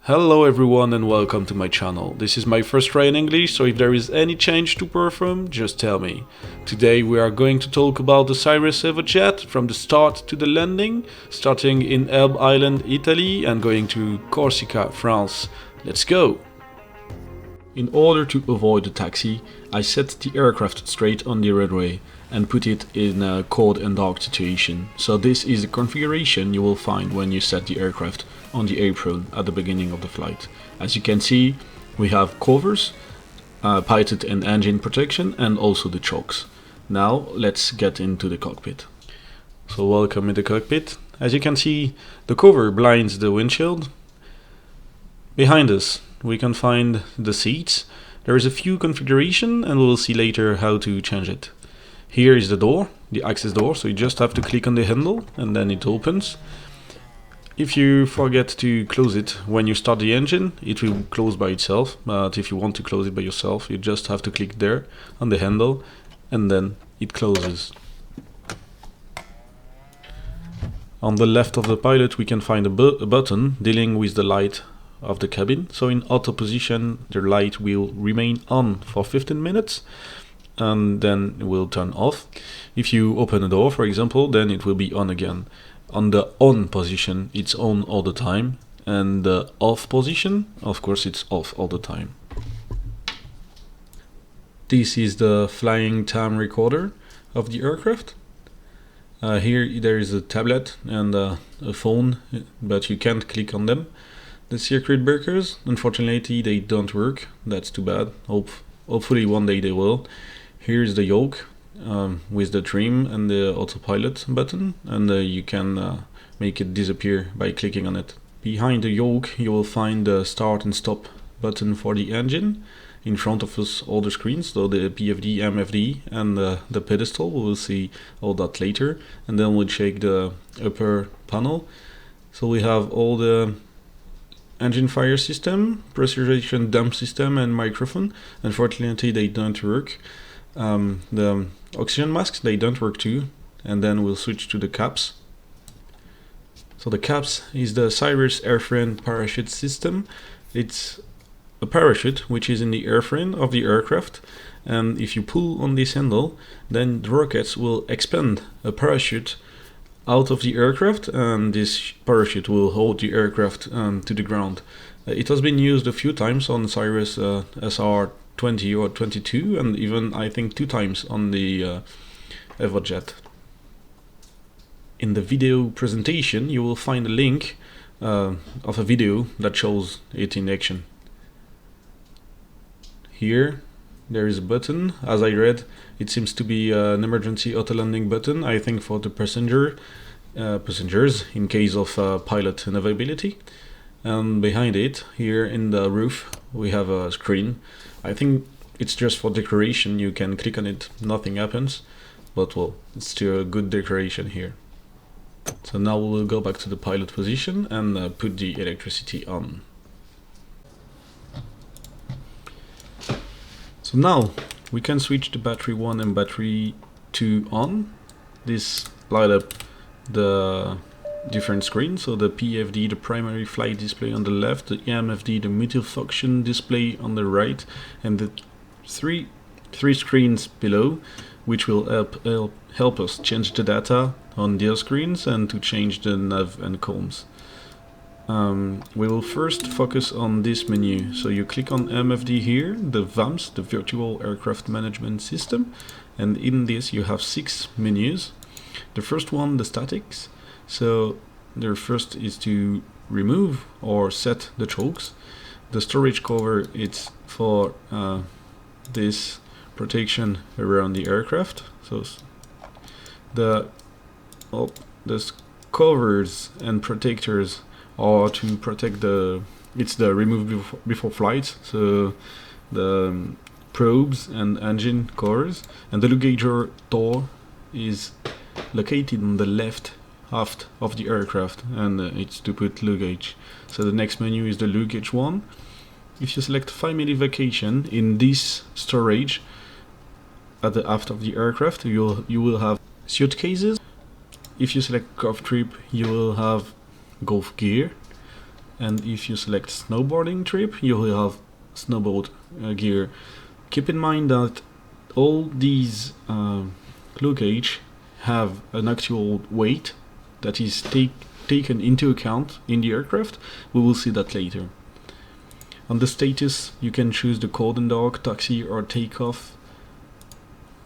Hello everyone and welcome to my channel. This is my first try in English, so if there is any change to perform, just tell me. Today we are going to talk about the MSFS EVO JET from the start to the landing, starting in Elbe Island, Italy and going to Corsica, France. Let's go! In order to avoid the taxi, I set the aircraft straight on the runway and put it in a cold and dark situation. So this is the configuration you will find when you set the aircraft on the apron at the beginning of the flight. As you can see, we have covers, pilot and engine protection, and also the chocks. Now let's get into the cockpit. So welcome in the cockpit. As you can see, the cover blinds the windshield. Behind us we can find the seats. There is a few configuration and we'll see later how to change it. Here is the door, the access door, so you just have to click on the handle and then it opens. If you forget to close it when you start the engine, it will close by itself, but if you want to close it by yourself, you just have to click there on the handle and then it closes. On the left of the pilot we can find a button dealing with the light of the cabin. So in auto position the light will remain on for 15 minutes and then it will turn off. If you open the door, for example, then it will be on again. On the on position it's on all the time, and the off position, of course, it's off all the time. This is the flying time recorder of the aircraft. Here there is a tablet and a phone, but you can't click on them. The circuit breakers, unfortunately they don't work, that's too bad. Hopefully one day they will. Here's the yoke with the trim and the autopilot button, and you can make it disappear by clicking on it. Behind the yoke you will find the start and stop button for the engine. In front of us all the screens, so the PFD, MFD and the pedestal. We will see all that later, and then we'll check the upper panel. So we have all the engine fire system, pressurization dump system and microphone. Unfortunately they don't work. The oxygen masks, they don't work too. And then we'll switch to the caps. So the caps is the Cirrus airframe parachute system. It's a parachute which is in the airframe of the aircraft, and if you pull on this handle then the rockets will expand a parachute out of the aircraft, and this parachute will hold the aircraft to the ground. It has been used a few times on Cirrus SR-20 or 22, and even I think 2 times on the EVO JET. In the video presentation you will find a link of a video that shows it in action. Here there is a button. As I read, it seems to be an emergency auto landing button, I think for the passengers in case of pilot unavailability. And behind it, here in the roof, we have a screen. I think it's just for decoration. You can click on it, nothing happens, but well, it's still a good decoration here. So now we will go back to the pilot position and put the electricity on. So now we can switch the battery 1 and battery 2 on. This light up the different screens, so the PFD, the primary flight display on the left, the MFD, the multifunction display on the right, and the three screens below, which will help us change the data on their screens and to change the nav and comms. We will first focus on this menu. So you click on MFD here, the VAMS, the Virtual Aircraft Management System, and in this you have 6 menus. The first one, the statics. So the first is to remove or set the chokes. The storage cover, it's for this protection around the aircraft. So the covers and protectors or to protect it's the remove before flight, so the probes and engine covers, and the luggage door is located on the left half of the aircraft, and it's to put luggage. So the next menu is the luggage one. If you select family vacation in this storage at the aft of the aircraft, you will have suitcases. If you select golf trip, you will have golf gear, and if you select snowboarding trip, you will have snowboard gear. Keep in mind that all these luggage have an actual weight that is taken into account in the aircraft. We will see that later. On the status, you can choose the cold and dark, taxi or takeoff.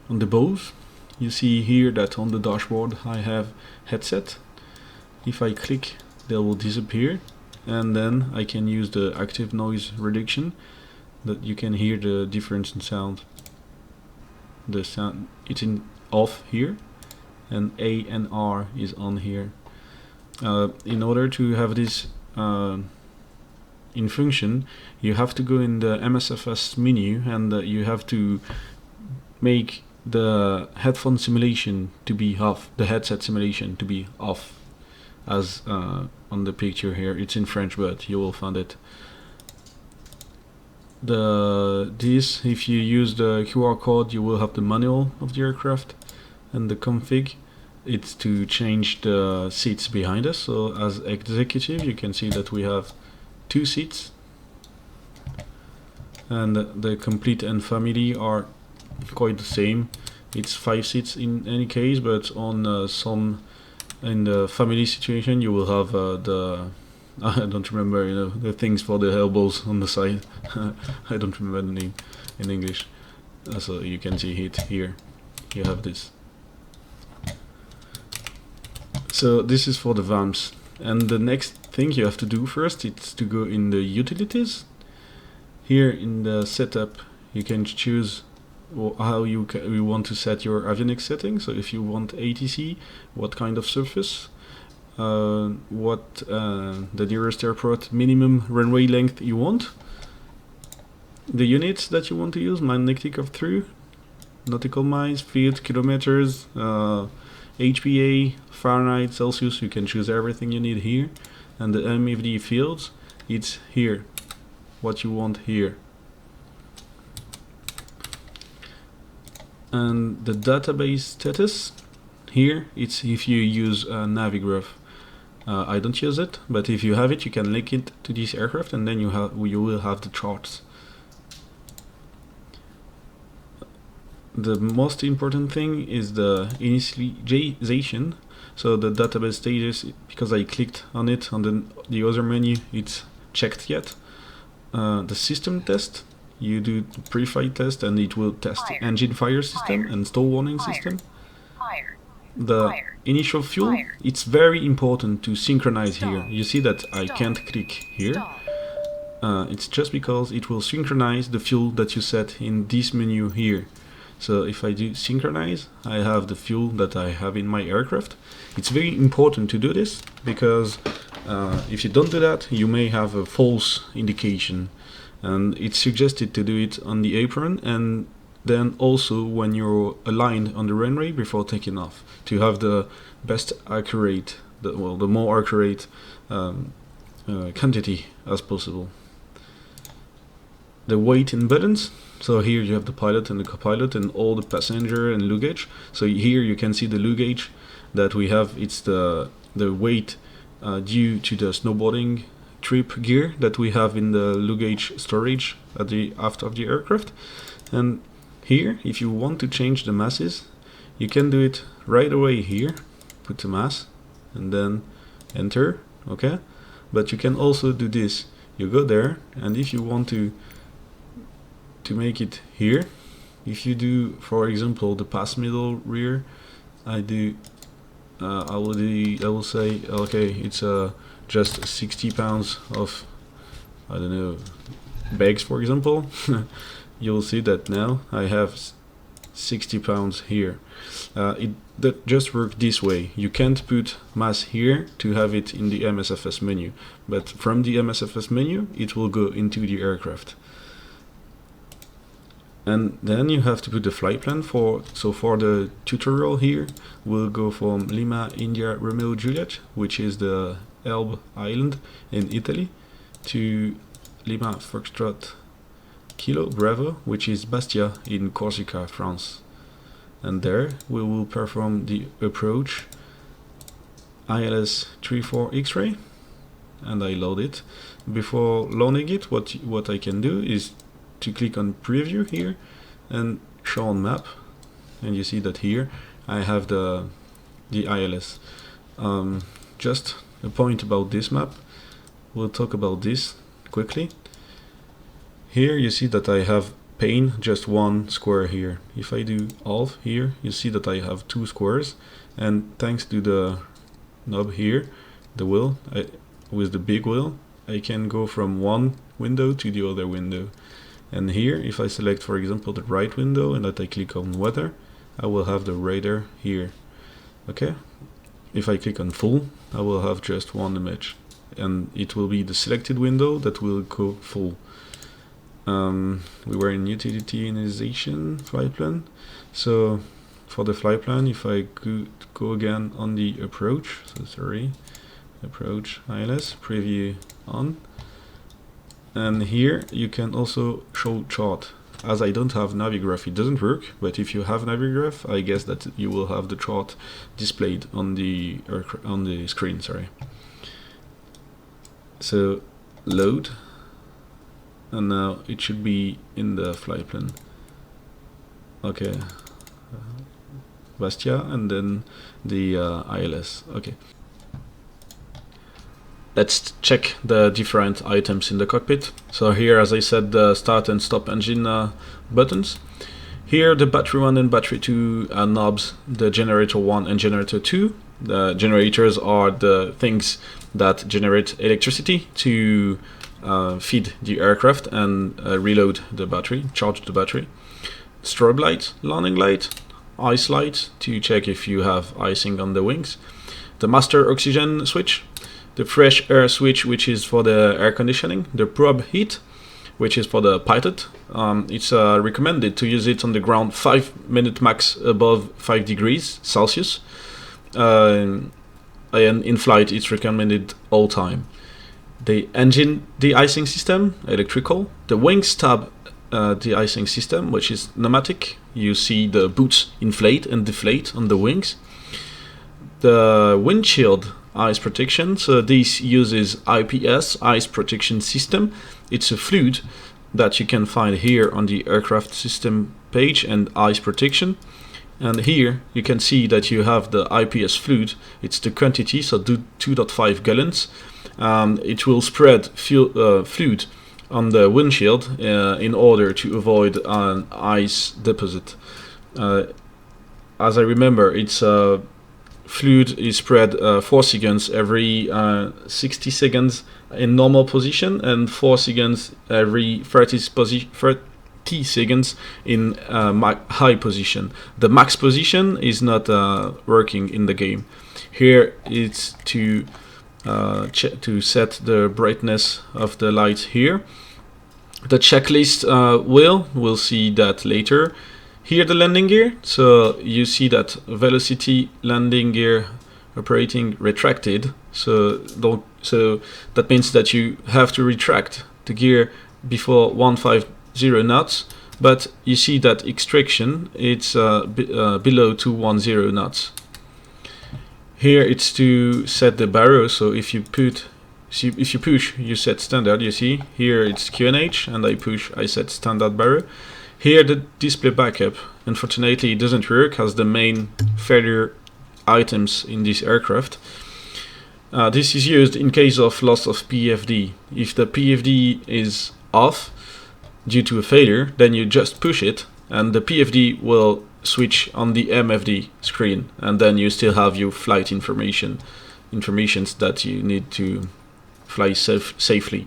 On the bows, you see here that on the dashboard I have headset. If I click, they will disappear, and then I can use the active noise reduction, that you can hear the difference in sound. The sound, it's in off here, and A and R is on here. In order to have this in function, you have to go in the MSFS menu, and you have to make the headphone simulation to be off, the headset simulation to be off, as on the picture here. It's in French, but you will find it. This, if you use the QR code, you will have the manual of the aircraft, and the config, it's to change the seats behind us. So as executive, you can see that we have 2 seats, and the complete and family are quite the same. It's 5 seats in any case, but on some, in the family situation, you will have the I don't remember, you know, the things for the elbows on the side. I don't remember the name in English. So you can see it here. You have this. So this is for the VAMs. And the next thing you have to do first is to go in the utilities. Here in the setup, you can choose how you want to set your avionics setting. So if you want ATC, what kind of surface, what the nearest airport minimum runway length you want, the units that you want to use, magnetic of through, nautical miles, feet, kilometers, HPA, Fahrenheit, Celsius. You can choose everything you need here, and the MFD fields, it's here, what you want here. And the database status, here it's if you use Navigraph. I don't use it, but if you have it, you can link it to this aircraft, and then you will have the charts. The most important thing is the initialization. So the database status, because I clicked on it on the other menu, it's checked yet. The system test, you do the pre-flight test, and it will test the engine fire system and stall warning system. The initial fuel, it's very important to synchronize here. You see that I can't click here. It's just because it will synchronize the fuel that you set in this menu here. So if I do synchronize, I have the fuel that I have in my aircraft. It's very important to do this, because if you don't do that, you may have a false indication. And it's suggested to do it on the apron, and then also when you're aligned on the runway before taking off, to have the best accurate, the more accurate quantity as possible. The weight and buttons. So here you have the pilot and the co-pilot and all the passenger and luggage. So here you can see the luggage that we have. It's the weight due to the snowboarding trip gear that we have in the luggage storage at the aft of the aircraft. And here, if you want to change the masses, you can do it right away here. Put the mass and then enter, okay? But you can also do this. You go there, and if you want to make it here, if you do, for example, the pass middle rear, I will say, okay, it's just 60 pounds of, I don't know, bags, for example. You'll see that now I have 60 pounds here. That just works this way. You can't put mass here to have it in the MSFS menu, but from the MSFS menu it will go into the aircraft. And then you have to put the flight plan for the tutorial here, we'll go from Lima India Romeo Juliet, which is the Elbe Island in Italy, to Lima Foxtrot Kilo Bravo, which is Bastia in Corsica, France. And there we will perform the approach ILS 34 X-ray, and I load it. Before loading it, what I can do is to click on preview here and show on map, and you see that here I have the ILS. Just a point about this map, we'll talk about this quickly. Here you see that I have pane, just one square here. If I do Alt here, you see that I have two squares, and thanks to the knob here, the wheel, with the big wheel, I can go from one window to the other window. And here, if I select, for example, the right window and that I click on weather, I will have the radar here. Okay. If I click on full, I will have just one image, and it will be the selected window that will go full. We were in utility initialization flight plan. So for the flight plan, if I could go again on the approach, so sorry, approach ILS, preview on, and here you can also show chart. As I don't have Navigraph, it doesn't work, but if you have Navigraph, I guess that you will have the chart displayed on the screen, sorry. So load, and now it should be in the flight plan. Okay, Bastia, and then the ILS. Okay. Let's check the different items in the cockpit. So here, as I said, the start and stop engine buttons. Here, the battery 1 and battery 2 knobs, the generator 1 and generator 2. The generators are the things that generate electricity to feed the aircraft and reload the battery, charge the battery. Strobe light, landing light, ice light to check if you have icing on the wings. The master oxygen switch. The fresh air switch, which is for the air conditioning, the probe heat, which is for the pilot. It's recommended to use it on the ground 5 minutes max above 5 degrees Celsius. And in flight, it's recommended all time. The engine de-icing system, electrical. The wings tab de-icing system, which is pneumatic. You see the boots inflate and deflate on the wings. The windshield ice protection, so this uses IPS, ice protection system. It's a fluid that you can find here on the aircraft system page and ice protection. And here you can see that you have the IPS fluid. It's the quantity, so 2.5 gallons. It will spread fluid on the windshield in order to avoid an ice deposit. As I remember, it's fluid is spread 4 seconds every 60 seconds in normal position and 4 seconds every 30 seconds in high position. The max position is not working in the game. Here it's to set the brightness of the light here. The checklist we'll see that later. Here the landing gear, so you see that velocity landing gear operating retracted, so that means that you have to retract the gear before 150 knots, but you see that extraction, it's below 210 knots. Here it's to set the barrow, so if you push, you set standard, you see, here it's QNH, and I push, I set standard barrow. Here the display backup, unfortunately it doesn't work as the main failure items in this aircraft. This is used in case of loss of PFD. If the PFD is off due to a failure, then you just push it and the PFD will switch on the MFD screen, and then you still have your flight informations that you need to fly safely.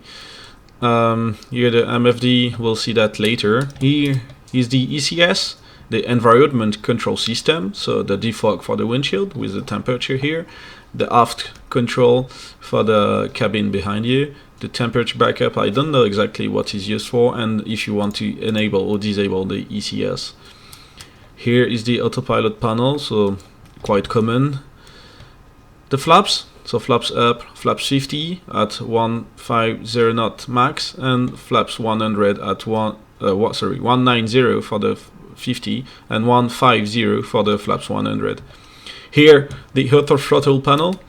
Here the MFD, we'll see that later. Here is the ECS, the environment control system, so the defog for the windshield with the temperature here, the aft control for the cabin behind you, the temperature backup, I don't know exactly what is used for, and if you want to enable or disable the ECS. Here is the autopilot panel, so quite common. The flaps, so flaps up, flaps 50 at 150 knot max, and flaps 100 at 190 for the 50 and 150 for the flaps 100. Here the auto throttle panel.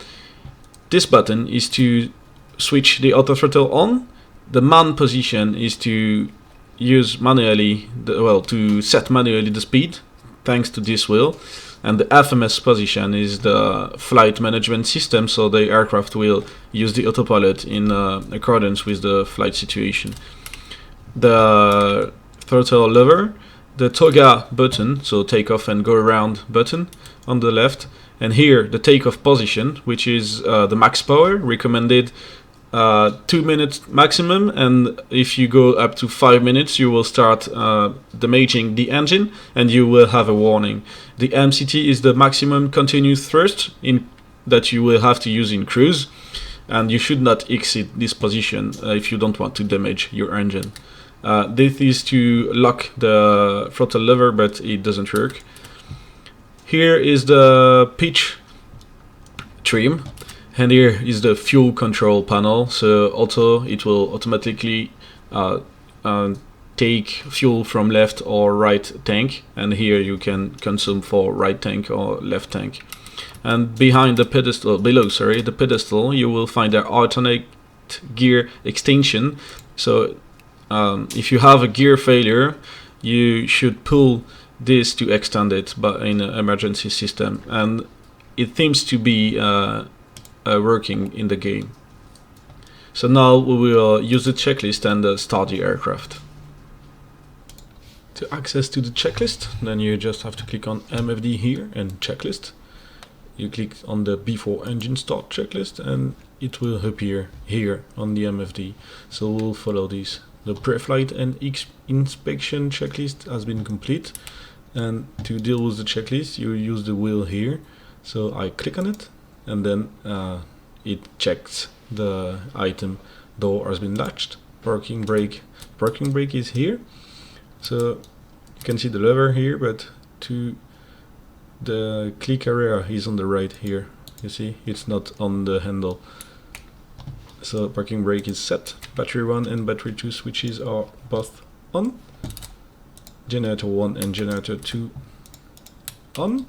This button is to switch the auto throttle on, the man position is to use manually, to set manually the speed thanks to this wheel, and the FMS position is the flight management system, so the aircraft will use the autopilot in accordance with the flight situation. The throttle lever, the toga button, so take off and go around button on the left, and here the takeoff position, which is the max power recommended, 2 minutes maximum, and if you go up to 5 minutes you will start damaging the engine and you will have a warning. The MCT is the maximum continuous thrust that you will have to use in cruise, and you should not exceed this position if you don't want to damage your engine. This is to lock the throttle lever, but it doesn't work. Here is the pitch trim, and here is the fuel control panel. So it will automatically take fuel from left or right tank, and here you can consume for right tank or left tank. And behind the pedestal, below the pedestal, you will find an alternate gear extension. So if you have a gear failure, you should pull this to extend it, but in an emergency system, and it seems to be working in the game. So now we will use the checklist and start the aircraft. To access to the checklist, then you just have to click on MFD here and checklist. You click on the before engine start checklist and it will appear here on the MFD. So we'll follow this. The pre-flight and inspection checklist has been complete, and to deal with the checklist you use the wheel here. So I click on it, and then it checks the item. Door has been latched. Parking brake is here. So you can see the lever here, but to the click area is on the right here. You see, it's not on the handle. So parking brake is set. Battery 1 and battery 2 switches are both on. Generator 1 and generator 2 on.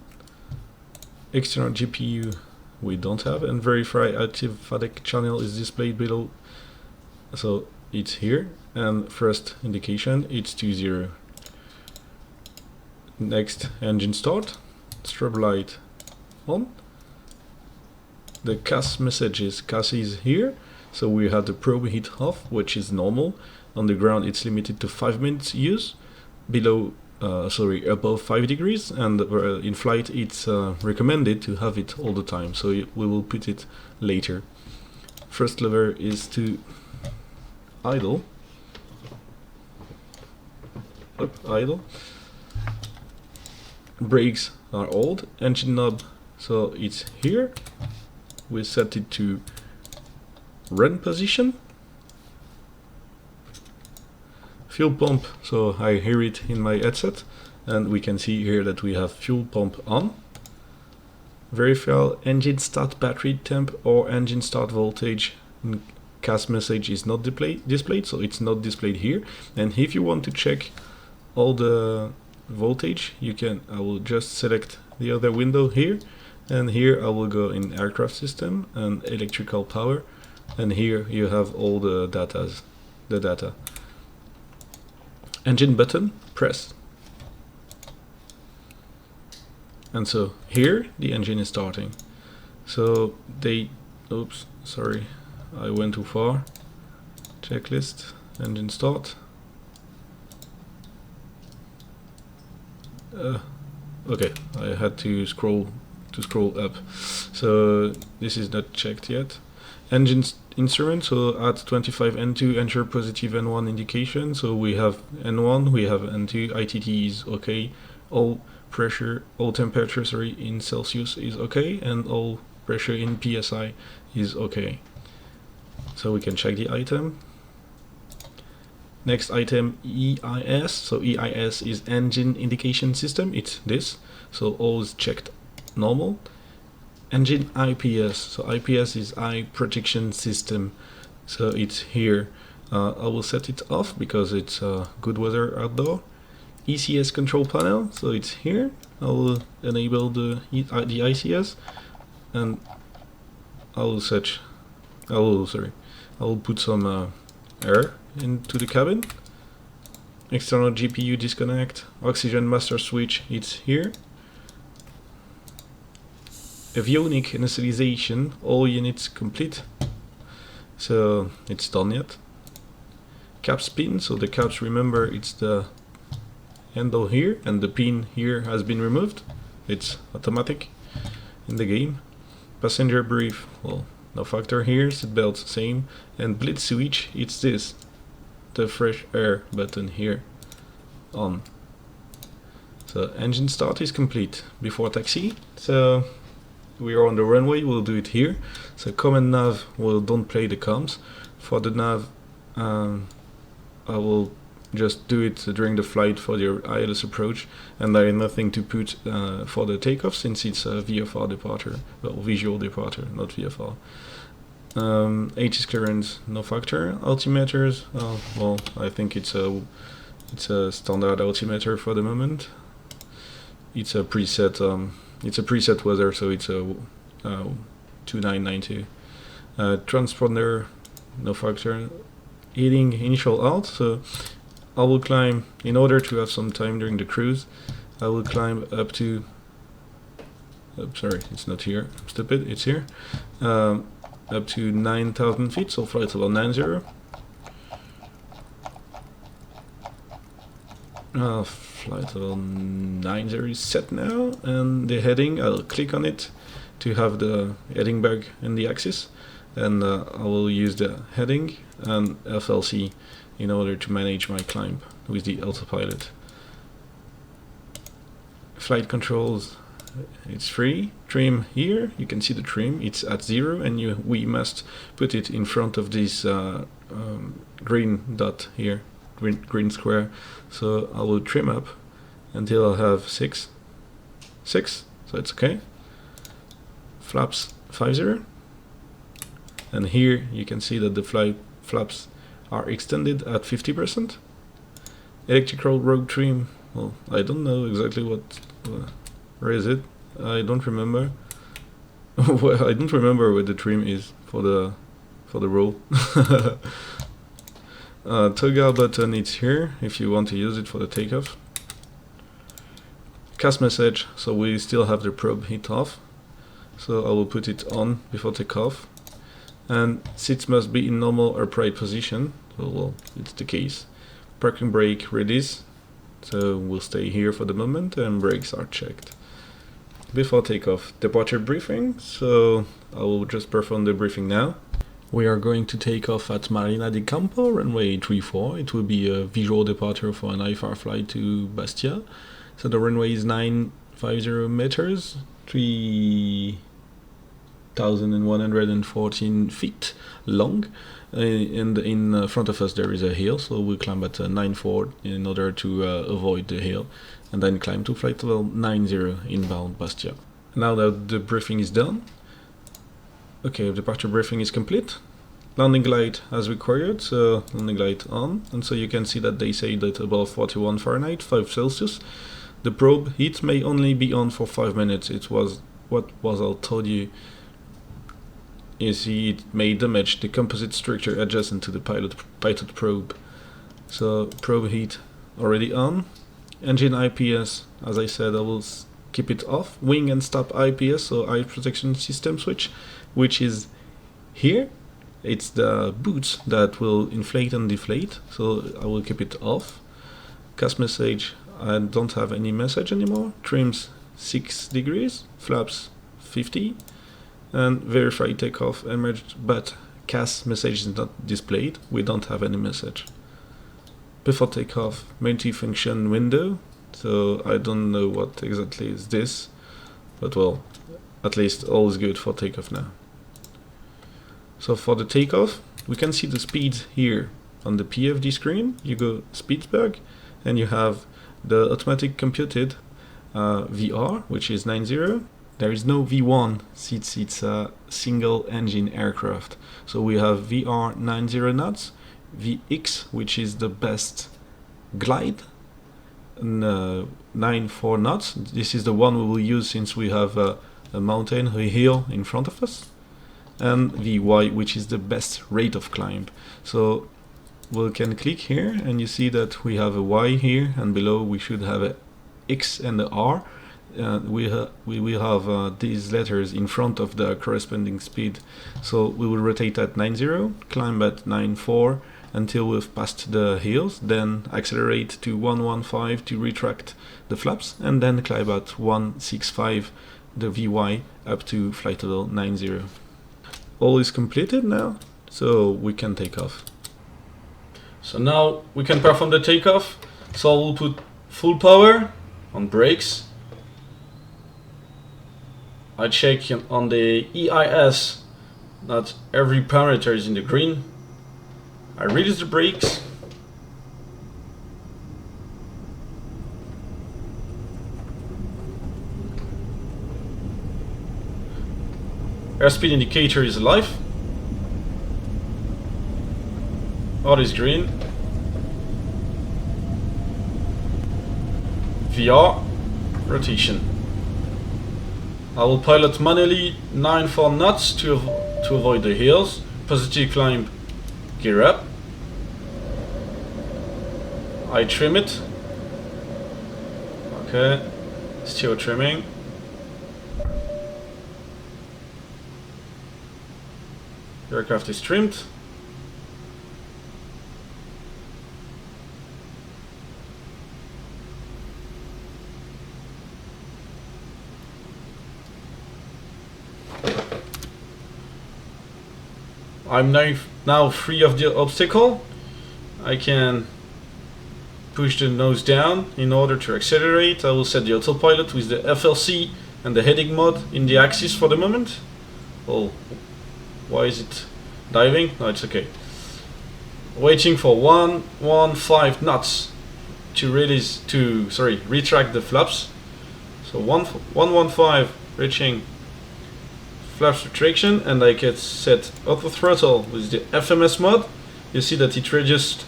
External GPU we don't have, and verify active FADEC channel is displayed below. So it's here, and first indication it's 20. Next, engine start, strobe light on. The CAS messages, CAS is here, so we have the probe heat off, which is normal. On the ground it's limited to 5 minutes use, below above 5 degrees, and in flight it's recommended to have it all the time, so we will put it later. First lever is to idle. Idle. Brakes are old. Engine knob, so it's here. We set it to run position. Fuel pump, so I hear it in my headset, and we can see here that we have fuel pump on. Verify engine start battery temp or engine start voltage. CAS message is not displayed, so it's not displayed here. And if you want to check all the voltage, you can. I will just select the other window here, and here I will go in aircraft system and electrical power, and here you have all the data. Engine button, press. And so here the engine is starting. So oops, sorry, I went too far. Checklist, engine start. Okay, I had to scroll up. So this is not checked yet. Engine instrument, so at 25 N2 enter positive N1 indication. So we have N1, we have N2, ITT is okay, all temperature in Celsius is okay, and all pressure in PSI is okay. So we can check the item. Next item, EIS. So EIS is engine indication system, it's this, so all is checked normal. Engine IPS, so IPS is eye protection system, so it's here. I will set it off because it's good weather outdoor. ECS control panel, so it's here. I will enable the ICS, and I will I'll put some air into the cabin. External GPU disconnect. Oxygen master switch, it's here. Avionic initialization, all units complete. So it's done yet. Caps pin, so the caps, remember, it's the handle here, and the pin here has been removed. It's automatic in the game. Passenger brief, well, no factor here. Seatbelt, same. And blitz switch, it's this, the fresh air button here, on. So engine start is complete before taxi. So we are on the runway, we'll do it here. So com and nav, well, don't play the comms. For the nav, I will just do it during the flight for the ILS approach, and I have nothing to put for the takeoff since it's a VFR departure, well, visual departure, not VFR. ATIS clearance, no factor. Altimeters, well, I think it's a standard altimeter for the moment. It's a preset weather, so it's a 2992. Transponder, no factor. Heading initial alt, so I will climb, in order to have some time during the cruise, I will climb up to, sorry, it's not here, I'm stupid, it's here, up to 9,000 feet, so flight level 90. Flight level 90 is set now, and the heading, I'll click on it to have the heading bug in the axis, and I will use the heading and FLC in order to manage my climb with the autopilot. Flight controls, it's free. Trim here, you can see the trim, it's at 0, and we must put it in front of this green dot here, green square. So I will trim up until I have 6, so it's okay. Flaps 50, and here you can see that the flaps are extended at 50%. Electrical rope trim, well, I don't know exactly where is it? I don't remember. Well, I don't remember where the trim is for the roll. Toggle button, it's here if you want to use it for the takeoff. Cast message, so we still have the probe hit off, so I will put it on before takeoff. And seats must be in normal upright position, so well, it's the case. Parking brake release, so we'll stay here for the moment, and brakes are checked. Before takeoff, departure briefing, so I will just perform the briefing now. We are going to take off at Marina di Campo, runway 34. It will be a visual departure for an IFR flight to Bastia. So the runway is 950 meters, 3,114 feet long, and in front of us there is a hill, so we climb at 9.4 in order to avoid the hill, and then climb to flight level 90 inbound Bastia. Now that the briefing is done, okay, departure briefing is complete. Landing light as required, so landing light on, and so you can see that they say that above 41 Fahrenheit, 5 Celsius. The probe heat may only be on for 5 minutes. It was what I told you. You see, it may damage the composite structure adjacent to the pilot probe. So probe heat already on. Engine IPS, as I said, I will keep it off. Wing and stop IPS, so eye protection system switch, which is here. It's the boots that will inflate and deflate, so I will keep it off. Cast message, I don't have any message anymore. Trims 6 degrees, flaps 50, and verify takeoff emerged, but CAS message is not displayed. We don't have any message. Before takeoff, multi-function window, so I don't know what exactly is this, but well, at least all is good for takeoff now. So for the takeoff, we can see the speeds here on the PFD screen. You go Speedsburg, and you have the automatic computed VR, which is 90. There is no V1 since it's a single engine aircraft. So we have VR 90 knots, VX, which is the best glide, and 94 knots. This is the one we will use since we have a mountain, a hill in front of us. and Vy, which is the best rate of climb. So we can click here and you see that we have a Y here, and below we should have a X and a R. We will have these letters in front of the corresponding speed. So we will rotate at 90, climb at 94 until we've passed the hills, then accelerate to 115 to retract the flaps, and then climb at 165 the Vy up to flight level 90. All is completed now, so we can take off. So now we can perform the takeoff. So we'll put full power on brakes. I check on the EIS that every parameter is in the green. I release the brakes. Airspeed indicator is alive. All is green. VR rotation. I will pilot manually 9-4 knots to avoid the hills. Positive climb, gear up. I trim it. Okay, still trimming. The aircraft is trimmed. I'm now free of the obstacle. I can push the nose down in order to accelerate. I will set the autopilot with the FLC and the heading mode in the axis for the moment. Oh, why is it diving? No, it's okay. Waiting for 115 knots to retract the flaps. So 115 reaching flaps retraction, and I can set auto throttle with the FMS mode. You see that it reduced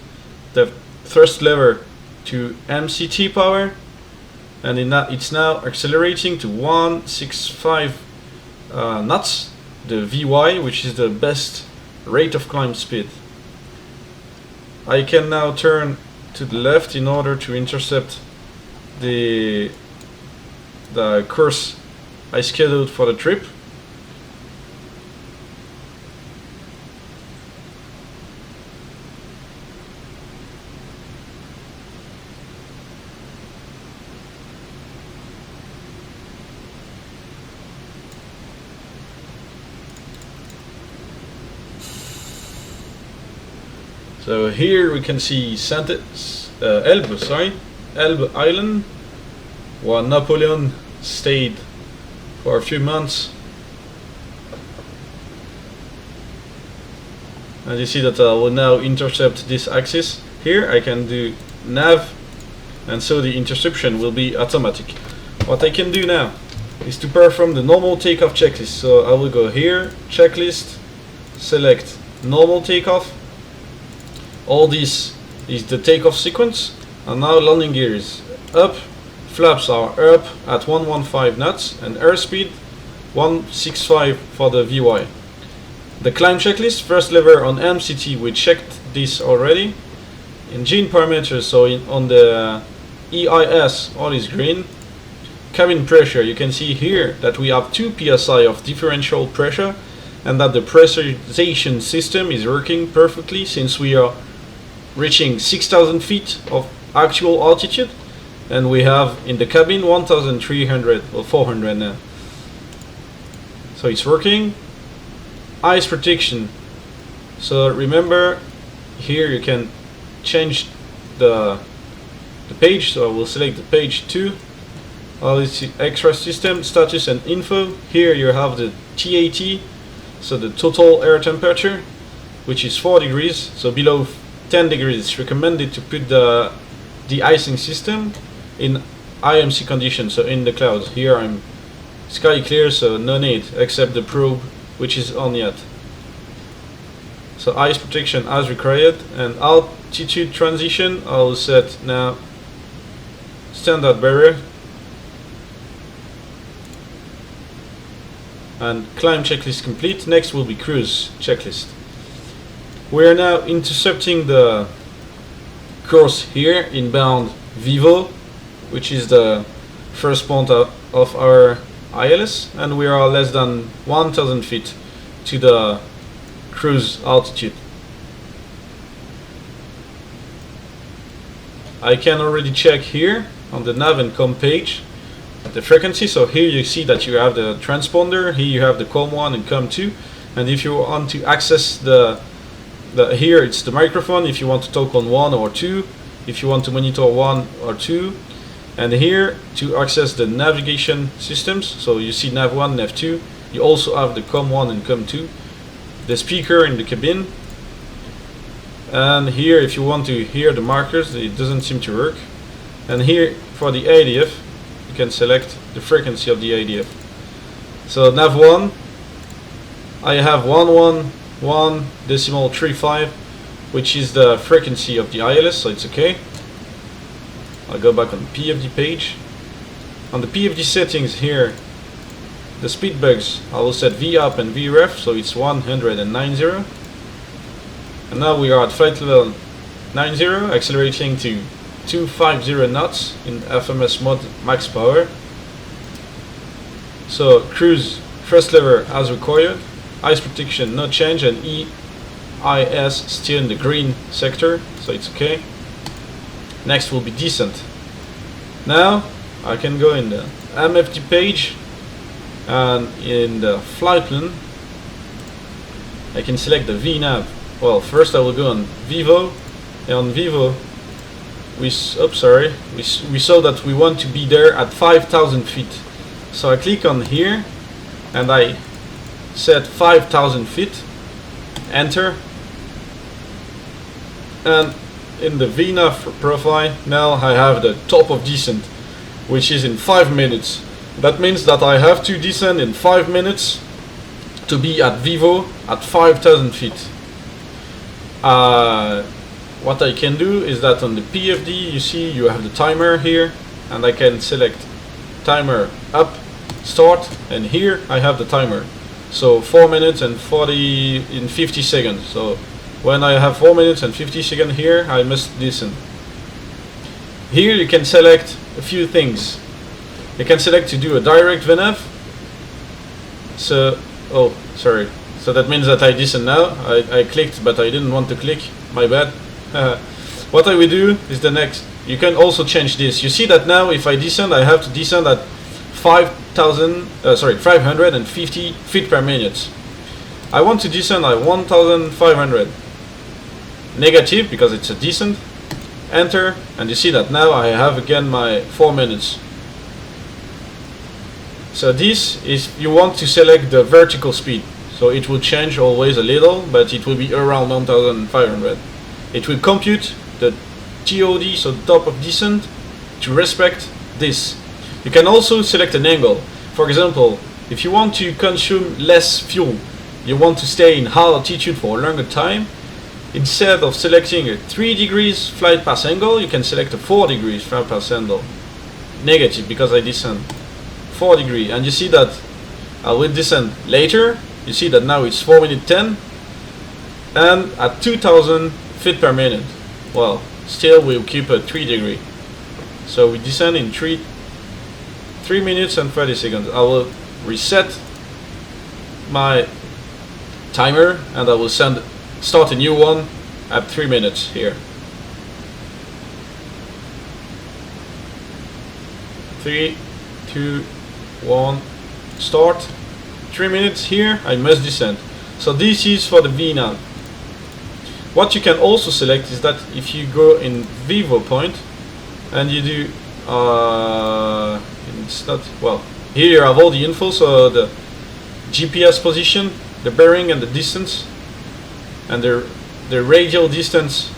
the thrust lever to MCT power, and it's now accelerating to 165 knots, the Vy, which is the best rate of climb speed. I can now turn to the left in order to intercept the course I scheduled for the trip. So here we can see Elbe Island, where Napoleon stayed for a few months. And you see that I will now intercept this axis. Here I can do nav, and so the interception will be automatic. What I can do now is to perform the normal takeoff checklist. So I will go here, checklist, select normal takeoff. All this is the takeoff sequence, and now landing gear is up, flaps are up at 115 knots, and airspeed 165 for the Vy. The climb checklist, first lever on MCT, we checked this already. Engine parameters, so on the EIS, all is green. Cabin pressure, you can see here that we have 2 psi of differential pressure, and that the pressurization system is working perfectly since we are reaching 6,000 feet of actual altitude, and we have in the cabin 1,300 or 400 now. So it's working. Ice protection. So remember, here you can change the page. So I will select the page 2. All this extra system status and info. Here you have the TAT, so the total air temperature, which is 4 degrees. So below 10 degrees, it's recommended to put the de-icing system in IMC condition, so in the clouds. Here I'm sky clear, so no need, except the probe, which is on yet. So ice protection as required, and altitude transition, I'll set now standard barrier. and climb checklist complete. Next will be cruise checklist. We are now intercepting the course here inbound Vivo, which is the first point of our ILS, and we are less than 1000 feet to the cruise altitude. I can already check here on the nav and com page the frequency. So here you see that you have the transponder, here you have the COM1 and COM2, and if you want to access here it's the microphone if you want to talk on 1 or 2, if you want to monitor 1 or 2, and here to access the navigation systems, so you see nav 1, nav 2, you also have the COM1 and COM2, the speaker in the cabin, and here if you want to hear the markers, it doesn't seem to work, and here for the ADF you can select the frequency of the ADF. So nav 1, I have 111.35, which is the frequency of the ILS, so it's okay. I'll go back on the PFD page. On the PFD settings here, the speed bugs, I will set V up and V ref, so it's 190. And now we are at flight level 90, accelerating to 250 knots in FMS mode max power. So cruise first lever as required, ice protection no change, and EIS still in the green sector, so it's okay. Next will be descent. Now I can go in the MFD page, and in the flight plan I can select the VNAV. Well, first I will go on Vivo, and on Vivo we saw that we want to be there at 5000 feet. So I click on here and I set 5000 feet, enter, and in the VNAV profile now I have the top of descent, which is in 5 minutes. That means that I have to descend in 5 minutes to be at Vivo at 5000 feet. What I can do is that on the PFD you see you have the timer here, and I can select timer up, start, and here I have the timer. So 4 minutes and 50 seconds. So when I have 4 minutes and 50 seconds here, I must descend. Here you can select a few things. You can select to do a direct VNAV. So, oh, sorry. So that means that I descend now. I clicked, but I didn't want to click. My bad. What I will do is the next. You can also change this. You see that now if I descend, I have to descend at 550 feet per minute. I want to descend at 1500. Negative, because it's a descent. Enter, and you see that now I have again my 4 minutes. So this is, you want to select the vertical speed. So it will change always a little, but it will be around 1500. It will compute the TOD, so top of descent, to respect this. You can also select an angle. For example, if you want to consume less fuel, you want to stay in high altitude for a longer time, instead of selecting a 3 degrees flight path angle, you can select a 4 degrees flight path angle. Negative, because I descend 4 degrees, and you see that I will descend later. You see that now it's 4 minutes 10, and at 2000 feet per minute. Well, still we'll keep a 3 degree. So we descend in 3 minutes and 30 seconds. I will reset my timer, and I will start a new one at 3 minutes here. 3, 2, 1, start. 3 minutes here, I must descend. So this is for the VNAV. What you can also select is that if you go in Vivo point and you do it's not, well, here you have all the info, so the GPS position, the bearing and the distance, and the radial distance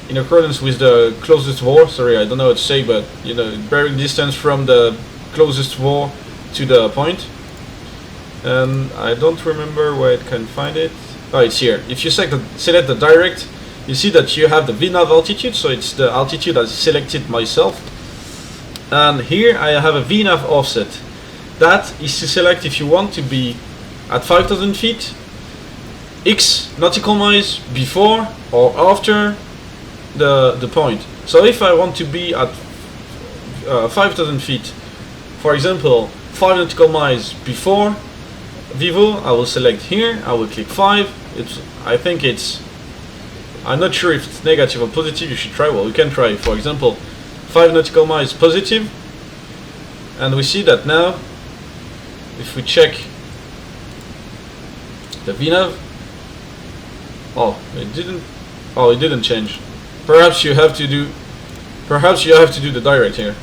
in accordance with the closest VOR. Sorry, I don't know what to say, but you know, bearing distance from the closest VOR to the point. And I don't remember where I can find it. Oh, it's here. If you select the direct, you see that you have the VNAV altitude, so it's the altitude I selected myself. And here I have a VNAV offset. That is to select if you want to be at 5,000 feet, X nautical miles before or after the point. So if I want to be at 5,000 feet, for example 5 nautical miles before Vivo, I will select here, I will click 5. I think I'm not sure if it's negative or positive. You should try. Well, we can try, for example, 5 nautical miles positive, and we see that now if we check the VNAV, it didn't change. Perhaps you have to do the direct here.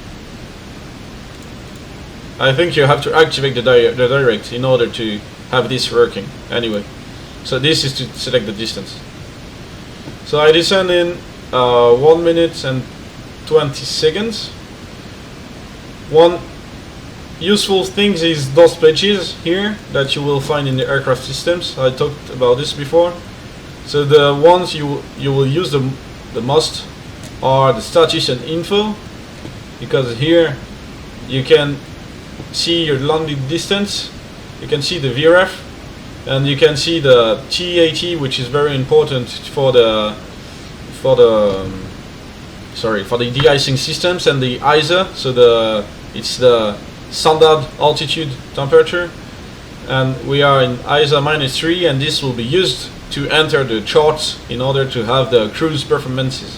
I think you have to activate the direct in order to have this working. Anyway, so this is to select the distance. So I descend in 1 minute and 20 seconds. One useful thing is those pledges here that you will find in the aircraft systems. I talked about this before. So the ones you will use the most are the status and info, because here you can see your landing distance, you can see the VRF, and you can see the TAT, which is very important for the de-icing systems, and the ISA. So it's the standard altitude temperature, and we are in ISA -3, and this will be used to enter the charts in order to have the cruise performances.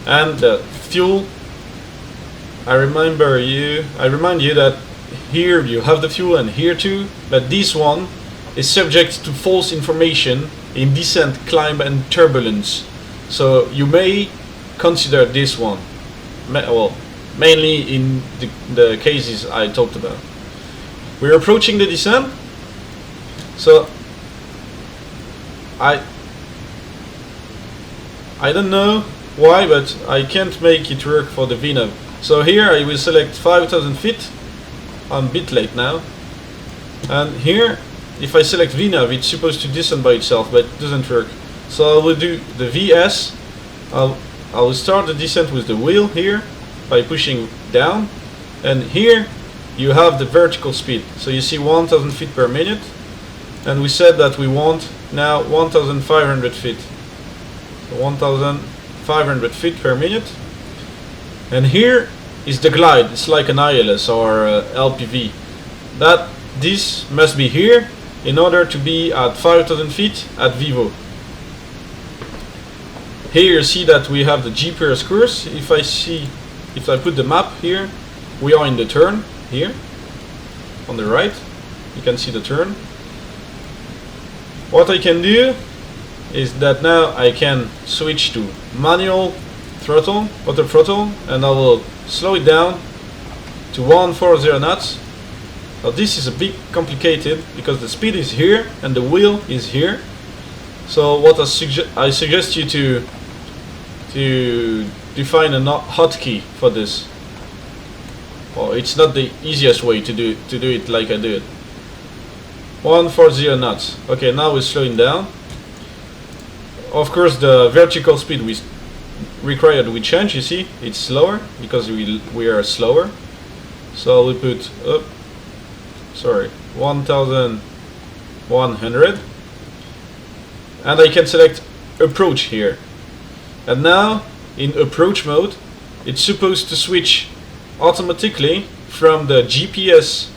And the fuel, I remind you that here you have the fuel and here too, but this one is subject to false information in descent, climb and turbulence. So you may consider this one, well, mainly in the cases I talked about. We're approaching the descent, so I don't know why, but I can't make it work for the VNAV. So here I will select 5,000 feet. I'm a bit late now. And here, if I select VNAV, it's supposed to descend by itself, but it doesn't work. So I will do the VS. I will start the descent with the wheel here by pushing down. And here you have the vertical speed. So you see 1,000 feet per minute. And we said that we want now 1,500 feet. So 1,500 feet per minute. And here is the glide. It's like an ILS or LPV. This must be here in order to be at 5,000 feet at Vivo. Here you see that we have the GPS course. If I put the map here, we are in the turn here on the right. You can see the turn. What I can do is that now I can switch to manual throttle, auto throttle, and I will slow it down to 140 knots. Now this is a bit complicated because the speed is here and the wheel is here. So what I suggest you to define a hotkey for this. Well, it's not the easiest way to do it like I do it. 140 knots. Okay, now we're slowing down. Of course, the vertical speed required we change. You see, it's slower because we are slower. So we put 1,100, and I can select approach here. And now in approach mode, it's supposed to switch automatically from the GPS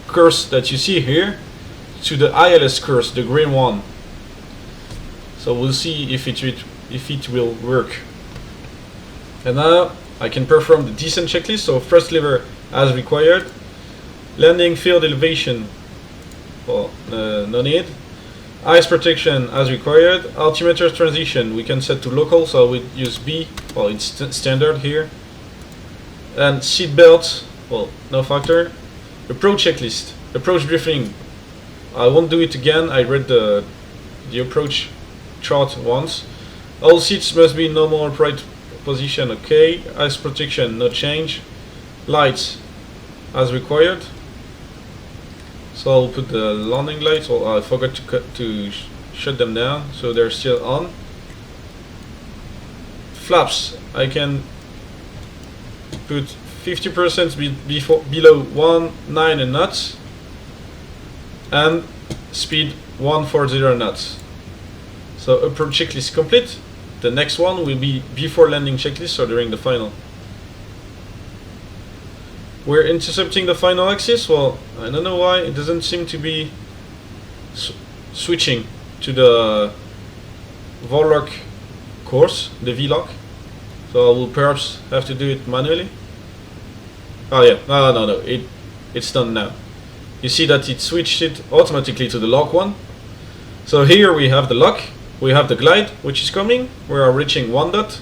course that you see here to the ILS course, the green one. So we'll see if it will work. And now I can perform the descent checklist. So first lever as required, landing field elevation, well, no need. Ice protection as required. Altimeter transition we can set to local, so we use B. Well, it's standard here. And seat belt, well, no factor. Approach checklist, approach briefing. I won't do it again. I read the approach chart once. All seats must be in normal upright position. Okay. Ice protection, no change. Lights as required. So I'll put the landing lights. Well, I forgot to shut them down, so they're still on. Flaps, I can put 50% below 19 knots and speed 140 knots. So approach checklist complete. The next one will be before landing checklist, or during the final. We're intercepting the final axis. Well, I don't know why it doesn't seem to be switching to the VLOC course, the VLOC. So I will perhaps have to do it manually. Oh yeah, no, it's done now. You see that it switched it automatically to the lock one. So here we have the lock, we have the glide which is coming, we are reaching 1 dot.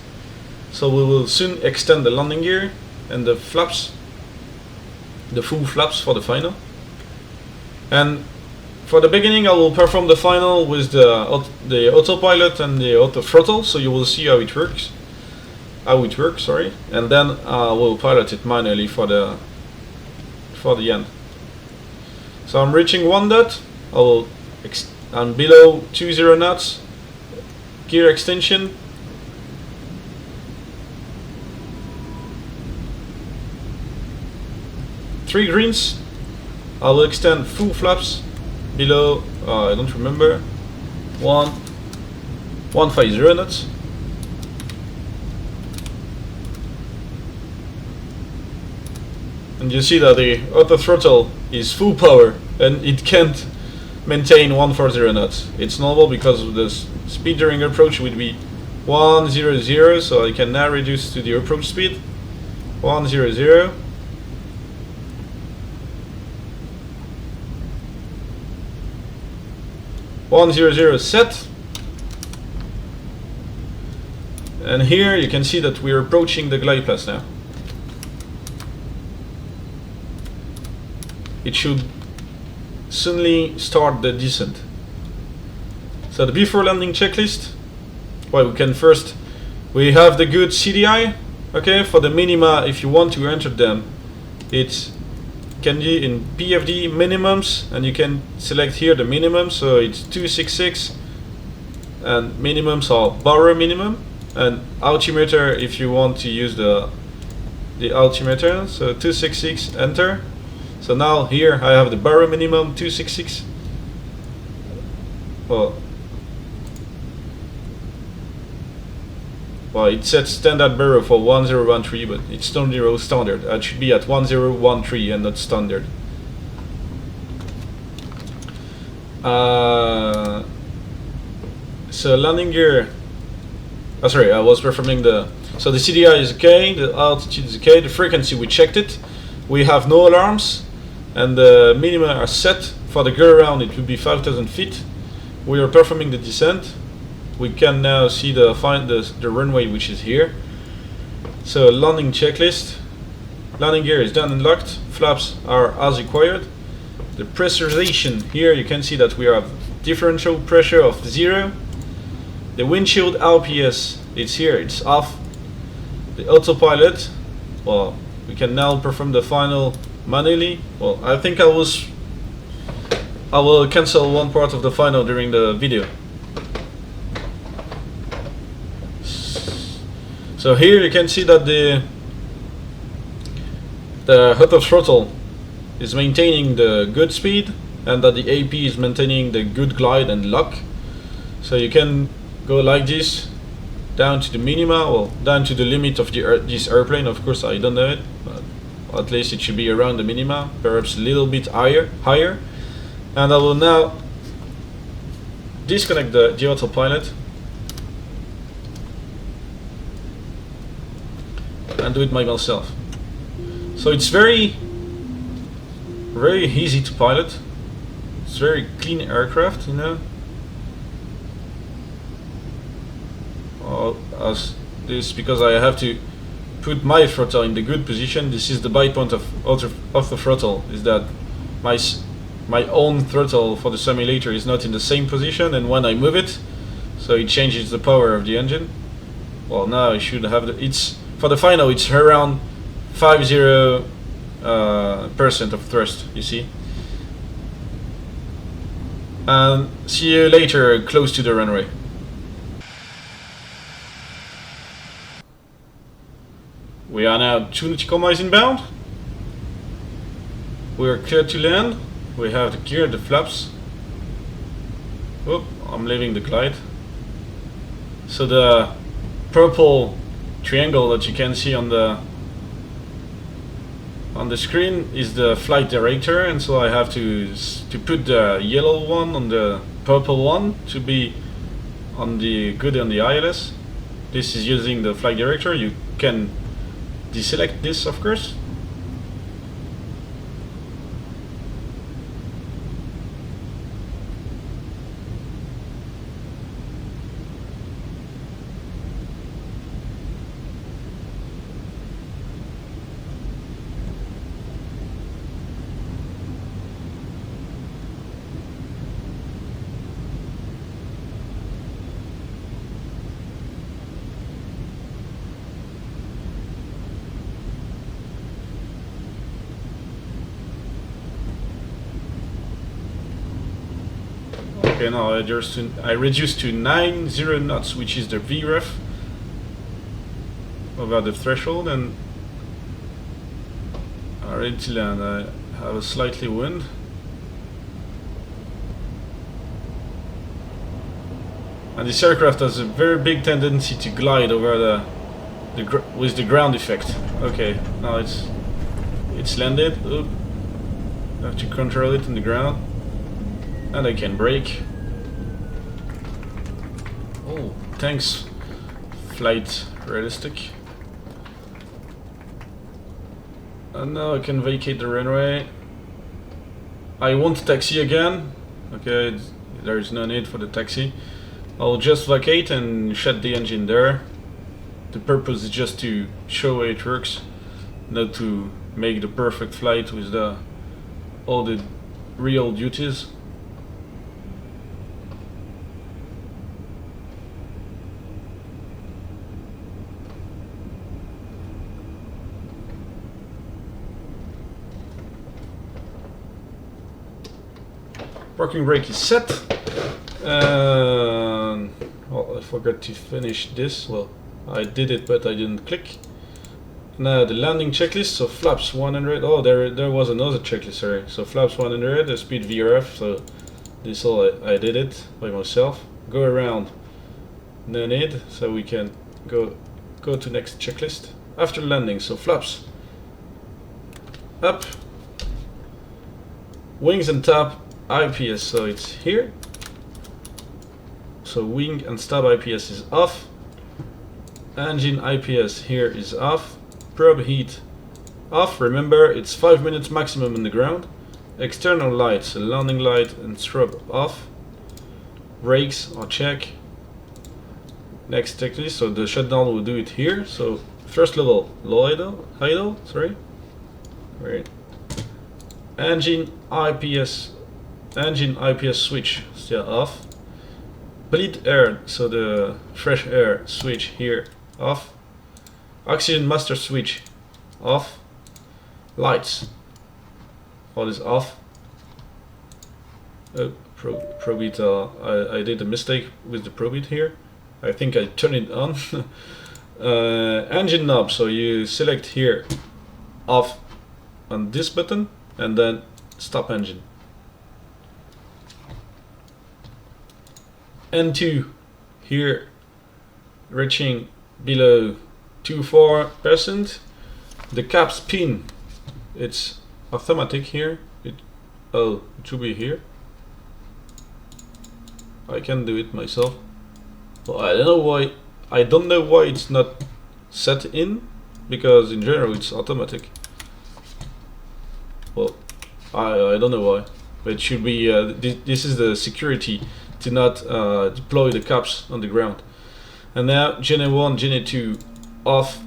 So we will soon extend the landing gear and the flaps, the full flaps for the final. And for the beginning I will perform the final with the autopilot and the auto throttle, so you will see how it works. And then I will pilot it manually for the end. So I'm reaching 1 dot, I'm below 20 knots, gear extension. Three greens, I will extend full flaps below, I don't remember, 150 knots. And you see that the auto throttle is full power and it can't maintain 140 knots. It's normal because the speed during approach would be 100, so I can now reduce to the approach speed 100. 100 set. And here you can see that we're approaching the glide path now. It should soonly start the descent. So the before landing checklist, well, we have the good CDI, okay, for the minima. If you want to enter them, it can be in PFD minimums, and you can select here the minimum, so it's 266, and minimums are baro minimum, and altimeter if you want to use the altimeter, so 266, enter. So now here I have the baro minimum 266. Well, it sets standard baro for 1013, but it's not standard. It should be at 1013 and not standard. So landing gear. Oh, sorry, I was performing so the CDI is okay, the altitude is okay, the frequency we checked it. We have no alarms, and the minima are set. For the go around it will be 5,000 feet. We are performing the descent. We can now see the runway, which is here. So landing checklist. Landing gear is done and locked. Flaps are as required. The pressurization, here you can see that we have differential pressure of 0. The windshield RPS, it's here, it's off. The autopilot, well, we can now perform the final manually. Well, I think I will cancel one part of the final during the video. So here you can see that the auto throttle is maintaining the good speed, and that the AP is maintaining the good glide and lock. So you can go like this down to the minima, well, down to the limit of this airplane. Of course I don't know it, but at least it should be around the minima, perhaps a little bit higher. And I will now disconnect the autopilot and do it by myself. So it's very easy to pilot. It's very clean aircraft, you know. As this, because I have to put my throttle in the good position. This is the bad point of the throttle, is that my own throttle for the simulator is not in the same position, and when I move it, so it changes the power of the engine. Well, now I should have it's for the final, it's around 50% of thrust, you see. And see you later close to the runway. We are now 2 nautical miles inbound. We are clear to land. We have the gear, the flaps. Oh, I'm leaving the glide. So the purple triangle that you can see on the screen is the flight director, and so I have to put the yellow one on the purple one to be on the good on the ILS. This is using the flight director. You can deselect this, of course. Okay, now I reduced to 90 knots, which is the VREF over the threshold, and I'm ready to land. I have a slightly wind. And this aircraft has a very big tendency to glide over with the ground effect. Okay, now it's landed. Oop. I have to control it in the ground. And I can brake. Oh, thanks, Flight Realistic. And now I can vacate the runway. I won't taxi again. Okay, there is no need for the taxi. I'll just vacate and shut the engine there. The purpose is just to show how it works, not to make the perfect flight with all the real duties. Parking brake is set. Well, I forgot to finish this. Well, I did it, but I didn't click. Now the landing checklist. So flaps 100. Oh, there was another checklist. Sorry. So flaps 100. The speed VRF. So this all I did it by myself. Go around. No need. So we can go to next checklist after landing. So flaps up. Wings and top. IPS, so it's here. So wing and stab IPS is off. Engine IPS here is off. Probe heat off. Remember, it's 5 minutes maximum on the ground. External lights, landing light and strobe off. Brakes are check. Next checklist, so the shutdown will do it here. So first level, low idle, sorry. Right. Engine IPS switch still off. Bleed air, so the fresh air switch here off. Oxygen master switch off. Lights, all is off. Probit, I did a mistake with the probit here. I think I turned it on. Engine knob, so you select here off on this button and then stop engine. N2 here reaching below 24%. The cap spin, it's automatic here. It should be here. I can do it myself. Well, I don't know why it's not set in, because in general it's automatic. Well, I don't know why, but it should be. This is the security to not deploy the caps on the ground. And now Gen 1, Gen 2 off,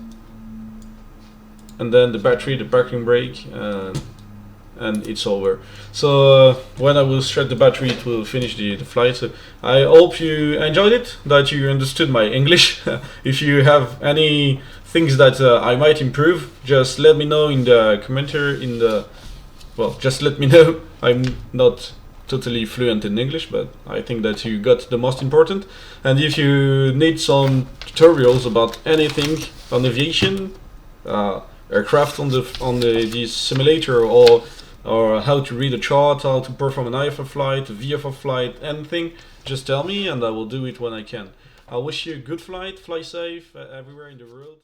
and then the battery, the parking brake, and it's over. So when I will start the battery, it will finish the flight. So I hope you enjoyed it, that you understood my English. If you have any things that I might improve, just let me know in the commentary. Well, just let me know. I'm not totally fluent in English, but I think that you got the most important. And if you need some tutorials about anything on aviation, aircraft on the simulator, or how to read a chart, how to perform an IFR flight, a VFR flight, anything, just tell me and I will do it when I can. I wish you a good flight, fly safe everywhere in the world.